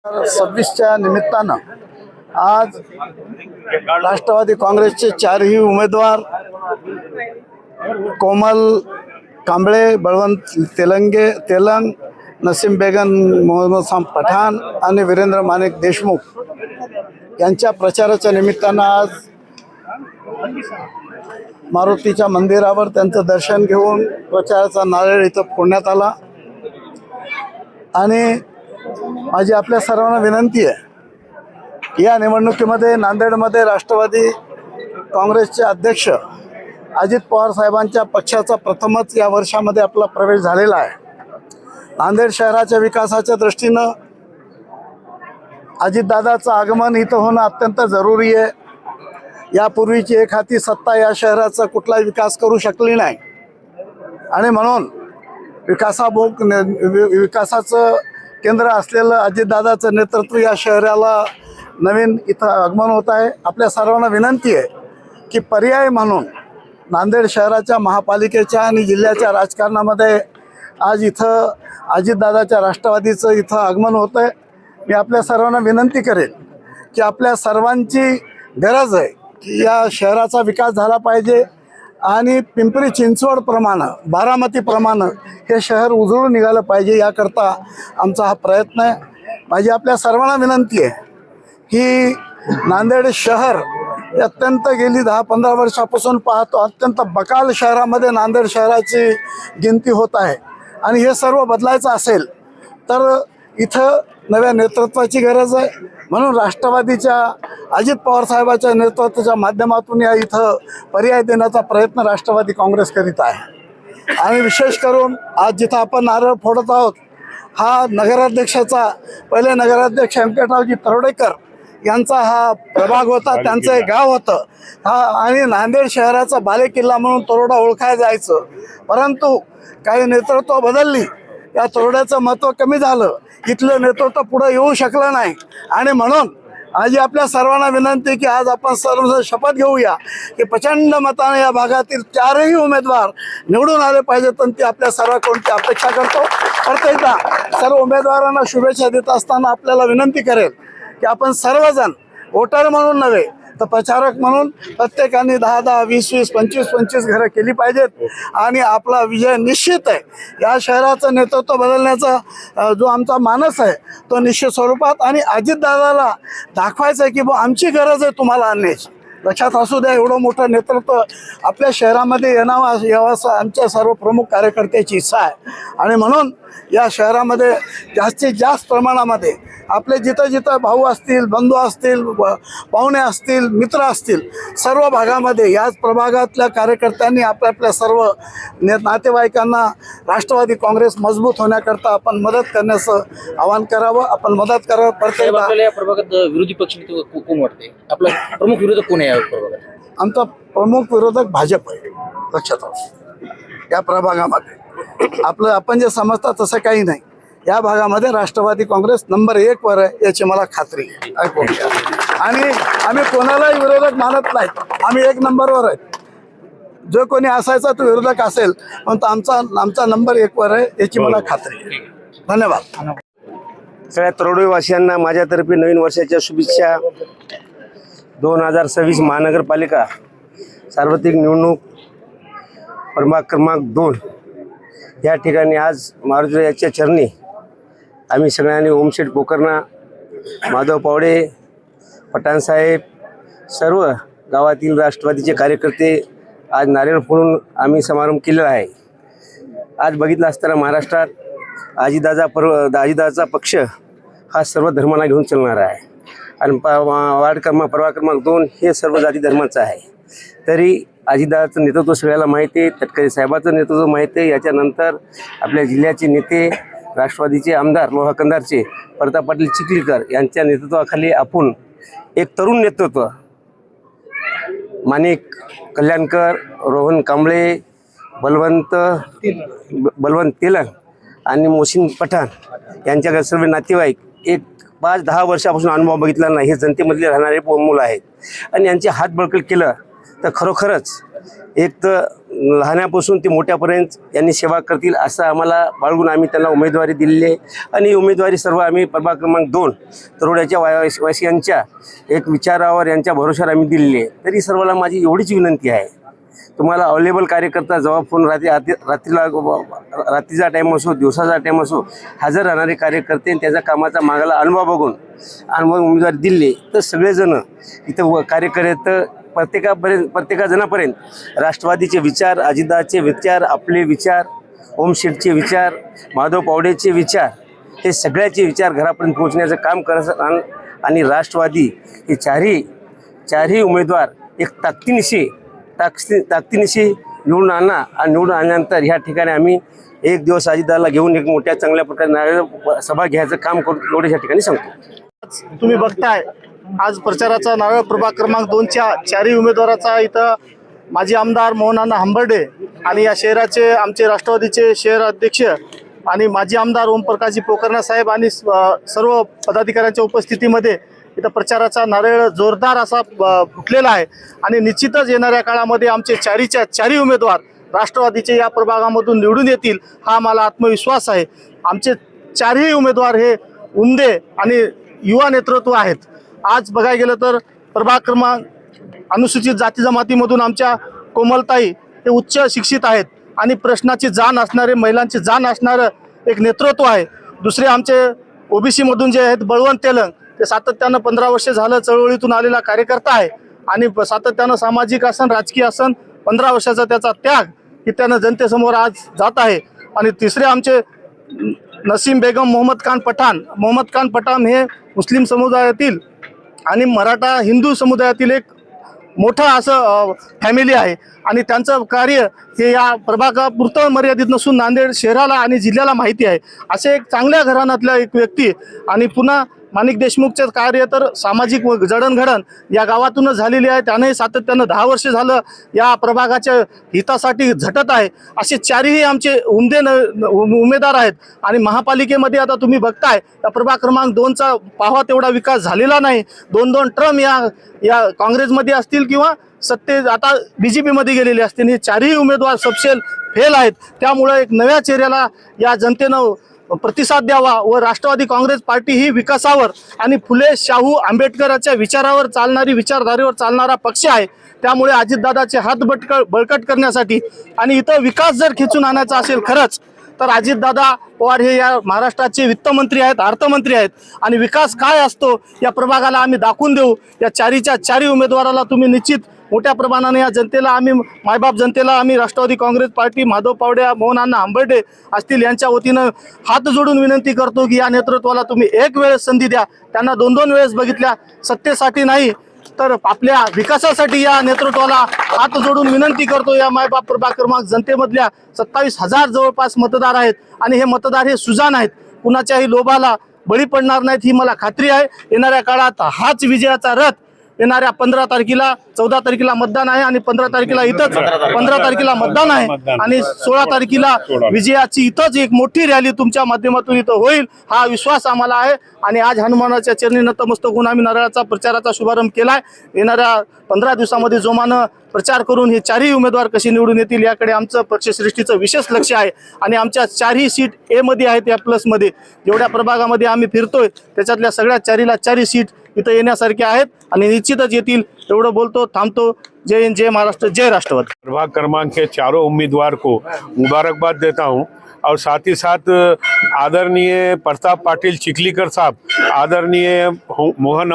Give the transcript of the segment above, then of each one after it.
26च्या निमित्तानं आज राष्ट्रवादी काँग्रेसचे चारही उमेदवार कोमल कांबळे, बळवंत तेलंग, नसीम बेगम, मोहम्मद पठाण आणि वीरेंद्र माणिक देशमुख यांच्या प्रचाराच्या निमित्तानं आज मारुतीच्या मंदिरावर त्यांचं दर्शन घेऊन प्रचाराचा नारळ इथं फोडण्यात आला। आणि माझी आपल्या सर्वांना विनंती आहे, या निवडणुकीमध्ये नांदेडमध्ये राष्ट्रवादी काँग्रेसचे अध्यक्ष अजित पवार साहेबांच्या पक्षाचा प्रथमच या वर्षामध्ये आपला प्रवेश झालेला आहे। नांदेड शहराच्या विकासाच्या दृष्टीनं अजितदादाचं आगमन इथं होणं अत्यंत जरुरी आहे। यापूर्वीची एक हाती सत्ता या शहराचा कुठलाही विकास करू शकली नाही आणि म्हणून विकासाचं केंद्र असलेलं अजितदादाचं नेतृत्व या शहराला नवीन इथं आगमन होत आहे। आपल्या सर्वांना विनंती आहे की पर्याय म्हणून नांदेड शहराच्या, महापालिकेच्या आणि जिल्ह्याच्या राजकारणामध्ये आज इथं अजितदादाच्या राष्ट्रवादीचं इथं आगमन होतं आहे। मी आपल्या सर्वांना विनंती करेन की आपल्या सर्वांची गरज आहे की या शहराचा विकास झाला पाहिजे आणि पिंपरी चिंचवडप्रमाणे, बारामतीप्रमाणे हे शहर उजळून निघालं पाहिजे, याकरता आमचा हा प्रयत्न आहे। माझी आपल्या सर्वांना विनंती आहे की नांदेड शहर अत्यंत गेली 10-15 वर्षापासून पाहतो अत्यंत बकाल शहरामध्ये नांदेड शहराची गिनती होत आहे आणि हे सर्व बदलायचं असेल तर इथं नव्या नेतृत्वाची गरज आहे। म्हणून राष्ट्रवादीच्या अजित पवार साहेबांच्या नेतृत्वाच्या माध्यमातून या इथं पर्याय देण्याचा प्रयत्न राष्ट्रवादी काँग्रेस करीत आहे। आणि विशेष करून आज जिथं आपण नारळ फोडत आहोत, हा नगराध्यक्षाचा, पहिले नगराध्यक्ष व्यंकटरावजी तरोडेकर यांचा हा प्रभाग होता, त्यांचं एक गाव होतं आणि नांदेड शहराचा बालेकिल्ला म्हणून तरोडा ओळखायला जायचं। परंतु काही नेतृत्व बदलली, या तरोड्याचं महत्त्व कमी झालं, इथलं नेतृत्व पुढे येऊ शकलं नाही आणि म्हणून आज आपल्या सर्वांना विनंती की आज आपण सर्व शपथ घेऊया की प्रचंड मताने या भागातील चारही उमेदवार निवडून आले पाहिजेत। आणि ती आपल्या सर्वांकडून अपेक्षा करतो। प्रत्येकदा सर्व उमेदवारांना शुभेच्छा देत असताना आपल्याला विनंती करेल की आपण सर्वजण वोटर म्हणून नव्हे तर प्रचारक म्हणून प्रत्येकाने 10-10, 20-20, 25-25 घरं केली पाहिजेत आणि आपला विजय निश्चित आहे। या शहराचं नेतृत्व बदलण्याचा जो आमचा मानस आहे तो निश्चित स्वरूपात आणि अजितदादाला दाखवायचं आहे की आमची गरज आहे तुम्हाला आणण्याची। लक्षात असू द्या, एवढं मोठं नेतृत्व आपल्या शहरामध्ये यावं आमच्या सर्व प्रमुख कार्यकर्त्याची इच्छा आहे आणि म्हणून या शहरामध्ये जास्तीत जास्त प्रमाणामध्ये आपले जिथं जिथं भाऊ असतील, बंधू असतील, पाहुणे असतील, मित्र असतील, सर्व भागामध्ये याच प्रभागातल्या कार्यकर्त्यांनी आपल्या सर्व नातेवाईकांना राष्ट्रवादी काँग्रेस मजबूत होण्याकरता आपण मदत करण्याचं आवाहन करावं, आपण मदत करावं। आपल्याला या प्रभागात विरोधी पक्ष कोण वाटते? आपला प्रमुख विरोधक कोण आहे या प्रभागात? आमचा प्रमुख विरोधक भाजप आहे। लक्षात असू या प्रभागामध्ये आपलं आपण जे समजता तसं काही नाही। या भागामध्ये राष्ट्रवादी काँग्रेस नंबर 1 वर आहे याची मला खात्री आहे आणि आम्ही कोणालाही विरोधक मानत नाही, आम्ही 1 नंबरवर आहे। जो कोणी असायचा तो विरोधक असेल पण आमचा नंबर 1 वर आहे याची मला खात्री आहे। धन्यवाद। सगळ्या तरोडेवासियांना माझ्यातर्फे नवीन वर्षाच्या शुभेच्छा। 2026 महानगरपालिका सार्वत्रिक निवडणूक प्रभाग क्रमांक 2 या ठिकाणी आज मारुतीच्या चरणी आम्ही सगळ्यांनी ओमशेठ पोकर्णा, माधव पावडे, पठाणसाहेब, सर्व गावातील राष्ट्रवादीचे कार्यकर्ते आज नारळ फोडून आम्ही समारंभ केलेला आहे। आज बघितलं असताना महाराष्ट्रात अजितदादाचा पक्ष हा सर्व धर्मांना घेऊन चालणार आहे आणि प्रभाग क्रमांक 2 हे सर्व जाती धर्माचं आहे। तरी अजितदादाचं नेतृत्व सगळ्याला माहिती आहे, तटकरे साहेबाचं नेतृत्व माहिती आहे। याच्यानंतर आपल्या जिल्ह्याचे नेते, राष्ट्रवादीचे आमदार लोहा कंधारचे प्रताप पाटील चिखलीकर यांच्या नेतृत्वाखाली आपण एक तरुण नेतृत्व माणिक कल्याणकर, रोहन कांबळे, बलवंत तेलंग आणि मोहसिन पठाण यांच्याकडे सर्व नातेवाईक एक 5-10 वर्षापासून अनुभव बघितला नाही, हे जनतेमधले राहणारे मुलं आहेत आणि यांचे हात बळकट केलं तर खरोखरच एक तर लहानापासून ते मोठ्यापर्यंत यांनी सेवा करतील असं आम्हाला बाळगून आम्ही त्यांना उमेदवारी दिलेली आहे. आणि ही उमेदवारी सर्व आम्ही प्रभाग क्रमांक 2 तरोड्याच्या वासियांच्या एक विचारावर यांच्या भरोशावर आम्ही दिलेली आहे. तरी सर्वांना माझी एवढीच विनंती आहे, तुम्हाला अवेलेबल कार्यकर्ता जेव्हा फोन रात्रीचा टाईम असो दिवसाचा टाईम असो हजर राहणारे कार्यकर्ते आणि त्याच्या कामाचा मागाला अनुभव बघून उमेदवारी दिली तर सगळेजण इथं कार्यकर्ते प्रत्येकाजणापर्यंत राष्ट्रवादीचे विचार, अजितदादाचे विचार, आपले विचार, ओमशेठचे विचार, माधव पावडेचे विचार, हे सगळ्याचे विचार घरापर्यंत पोहोचण्याचं काम करत आणि राष्ट्रवादी हे चारही उमेदवार एक ताकदीनिशी निवडून आणा आणि निवडून आणल्यानंतर ह्या ठिकाणी आम्ही एक दिवस अजितदादाला घेऊन एक मोठ्या चांगल्या प्रकारे सभा घ्यायचं काम करतो एवढं ह्या ठिकाणी सांगतो. तुम्ही बघताय आज प्रचाराचा नारळ प्रभाग क्रमांक 2च्या चारही उमेदवाराचा इथं माजी आमदार मोहनअण्णा हंबर्डे आणि या शहराचे आमचे राष्ट्रवादीचे शहर अध्यक्ष आणि माजी आमदार ओमप्रकाशजी पोकर्णा साहेब आणि सर्व पदाधिकाऱ्यांच्या उपस्थितीमध्ये इथं प्रचाराचा नारळ जोरदार असा फुटलेला आहे. आणि निश्चितच येणाऱ्या काळामध्ये आमचे चारही उमेदवार राष्ट्रवादीचे या प्रभागामधून निवडून येतील हा मला आत्मविश्वास आहे. आमचे चारही उमेदवार हे उमदे आणि युवा नेतृत्व आहेत. आज बघायला गेलं तर प्रभाग क्रमांक अनुसूचित जाती जमातीमधून आमच्या कोमलताई हे उच्च शिक्षित आहेत आणि प्रश्नाची जाण असणारे, महिलांची जाण असणारं एक नेतृत्व आहे. दुसरे आमचे ओबीसी मधून जे आहेत बळवंत तेलंग, ते सातत्यानं 15 वर्ष झालं चळवळीतून आलेला कार्यकर्ता आहे आणि सातत्यानं सामाजिक आसन, राजकीय आसन, 15 वर्षाचा त्याचा त्याग की त्यानं जनतेसमोर आज जात आहे. आणि तिसरे आमचे नसीम बेगम मोहम्मद खान पठाण हे मुस्लिम समुदायातील आणि मराठा हिंदू समुदायातील एक मोठं असं फॅमिली आहे आणि त्यांचं कार्य हे या प्रभागापुरतं मर्यादित नसून नांदेड शहराला आणि जिल्ह्याला माहिती आहे. असे एक चांगल्या घराण्यातला एक व्यक्ती आणि पुन्हा माणिक देशमुखचे कार्य तर सामाजिक जडणघडण या गावातूनच झालेली आहे. त्यानंही सातत्यानं 10 वर्ष झालं या प्रभागाच्या हितासाठी झटत आहे. असे चारही आमचे उमेदवार आहेत. आणि महापालिकेमध्ये आता तुम्ही बघताय या प्रभाग क्रमांक 2चा पाहावा तेवढा विकास झालेला नाही. 2-2 टर्म या काँग्रेसमध्ये असतील किंवा आता BJP मध्ये गेलेले असतील. हे चारही उमेदवार सबसेल फेल आहेत. त्यामुळे एक नव्या चेहऱ्याला या जनतेनं प्रतिसाद द्यावा व राष्ट्रवादी काँग्रेस पार्टी ही विकासावर आणि फुले शाहू आंबेडकरांच्या विचारावर चालणारी, विचारधारेवर चालणारा पक्ष आहे. त्यामुळे अजितदादाचे हात बळकट करण्यासाठी आणि इथं विकास जर खिचून आणायचा असेल खरंच तर अजितदादा पवार हे या महाराष्ट्राचे वित्तमंत्री आहेत, अर्थमंत्री आहेत आणि विकास काय असतो या प्रभागाला आम्ही दाखवून देऊ. या चारही उमेदवाराला तुम्ही निश्चित मोठ्या प्रमाणाने या जनतेला आम्ही मायबाप जनतेला आम्ही राष्ट्रवादी काँग्रेस पार्टी, माधव पावडे, मोहनअण्णा हंबर्डे असतील यांच्या वतीनं हात जोडून विनंती करतो की या नेतृत्वाला तुम्ही एक वेळेस संधी द्या. त्यांना 2-2 वेळेस बघितल्या, सत्तेसाठी नाही तर आपल्या विकासासाठी या नेतृत्वाला हात जोडून विनंती करतो. या मायबाप प्रभाग क्रमांक जनतेमधल्या 27,000 जवळपास मतदार आहेत आणि हे मतदार हे सुजाण आहेत, कुणाच्याही लोभाला बळी पडणार नाहीत ही मला खात्री आहे. येणाऱ्या काळात हाच विजयाचा रथ येणाऱ्या 15 तारखेला 14 तारखेला मतदान आहे आणि 15 तारखेला इथंच 15 तारखेला मतदान आहे आणि 16 तारखेला विजयाची इथंच एक मोठी रॅली तुमच्या माध्यमातून इथं होईल हा विश्वास आम्हाला आहे. आणि आज हनुमानाच्या चरणी नतमस्तक होऊन आम्ही नारळाचा प्रचाराचा शुभारंभ केलाय. येणाऱ्या 15 दिवसामध्ये जोमानं प्रचार करून हे चारही उमेदवार कसे निवडून येतील याकडे आमचं पक्षश्रेष्ठीचं विशेष लक्ष आहे. आणि आमच्या चारही सीट A मध्ये आहेत, या प्लसमध्ये जेवढ्या प्रभागामध्ये आम्ही फिरतोय त्याच्यातल्या सगळ्या चारही सीट इथं येण्यासारखे आहेत आणि निश्चितच येतील एवढं बोलतो, थांबतो. जय हिंद, जय महाराष्ट्र, जय राष्ट्रवादी. प्रभाग क्रमांक के चारों उम्मीदवार को मुबारकबाद देता हूं और साथ ही साथ आदरणीय प्रताप पाटिल चिखलीकर साहब, आदरणीय मोहन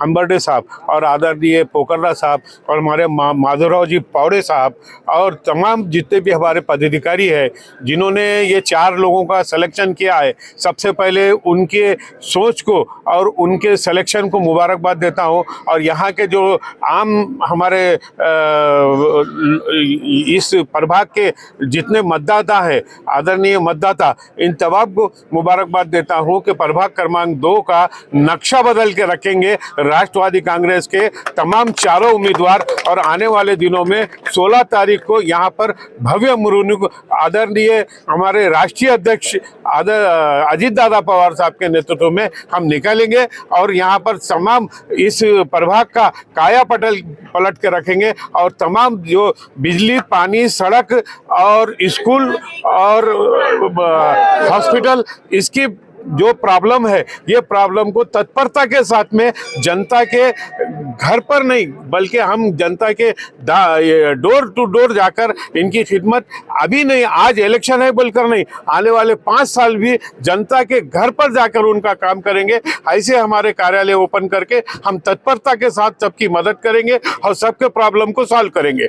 हंबर्डे साहब और आदरणीय पोकर्णा साहब और हमारे माधवराव जी पावड़े साहब और तमाम जितने भी हमारे पदाधिकारी हैं जिन्होंने ये 4 लोगों का सिलेक्शन किया है, सबसे पहले उनके सोच को और उनके सिलेक्शन को मुबारकबाद देता हूं. और यहाँ के जो आम हमारे इस प्रभाग के जितने मतदाता हैं, आदरणीय आदरणीय मतदाता इन तमाम को मुबारकबाद देता हूं कि प्रभाग क्रमांक 2 का नक्शा बदल के रखेंगे राष्ट्रवादी कांग्रेस के तमाम चारों उम्मीदवार। और आने वाले दिनों में 16 तारीख को यहाँ पर भव्य मुरुनु आदरणीय हमारे राष्ट्रीय अध्यक्ष अजीत दादा पवार साहब के नेतृत्व में हम निकालेंगे और यहाँ पर तमाम इस प्रभाग का काया पलट के रखेंगे और तमाम जो बिजली, पानी, सड़क और स्कूल और हॉस्पिटल, इसकी जो प्रॉब्लम है ये प्रॉब्लम को तत्परता के साथ में जनता के घर पर नहीं बल्कि हम जनता के डोर टू डोर जाकर इनकी खिदमत अभी नहीं, आज इलेक्शन है बोलकर नहीं, आने वाले 5 साल भी जनता के घर पर जाकर उनका काम करेंगे। ऐसे हमारे कार्यालय ओपन करके हम तत्परता के साथ सबकी मदद करेंगे और सबके प्रॉब्लम को सॉल्व करेंगे।